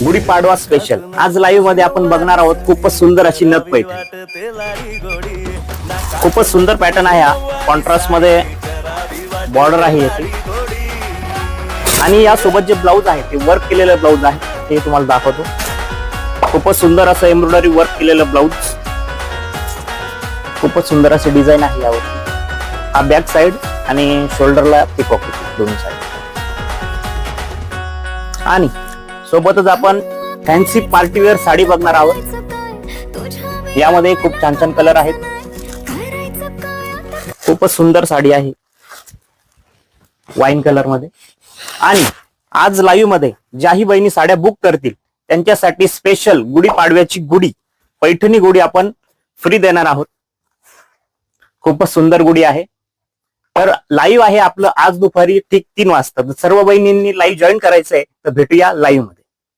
Gudi Padwa special आज live मध्ये आपण बघणार आहोत. खूपच सुंदर अशी नथ पैठणी, खूपच सुंदर पॅटर्न आहे हा. कॉन्ट्रास्ट मध्ये बॉर्डर आहे याची आणि यासोबत जे ब्लाऊज आहे ते वर्क केलेलं ब्लाऊज आहे, ते तुम्हाला दाखवतो. खूपच सुंदर असं एम्ब्रॉयडरी वर्क केलेलं ब्लाऊज, खूपच सुंदर असे डिझाईन आहे यावर. हा बॅक साइड आणि शोल्डरला पिकॉक दोन्ही साइड. आणि सोबतच आपण फॅन्सी पार्टीवेअर साडी बघणार आहोत. यामध्ये खूप छान छान कलर आहेत. खूपच सुंदर साडी आहे वाईन कलर मध्ये. आणि आज लाईव्ह मध्ये ज्याही बहिणी साड्या बुक करतील त्यांच्यासाठी स्पेशल गुढीपाडव्याची गुढी, पैठणी गुढी आपण फ्री देणार आहोत. खूपच सुंदर गुढी आहे. तर लाईव्ह आहे आपलं आज दुपारी ठीक 3 वाजता. सर्व बहिणींनी लाईव्ह जॉईन करायचंय, तर भेटूया लाईव्ह मध्ये.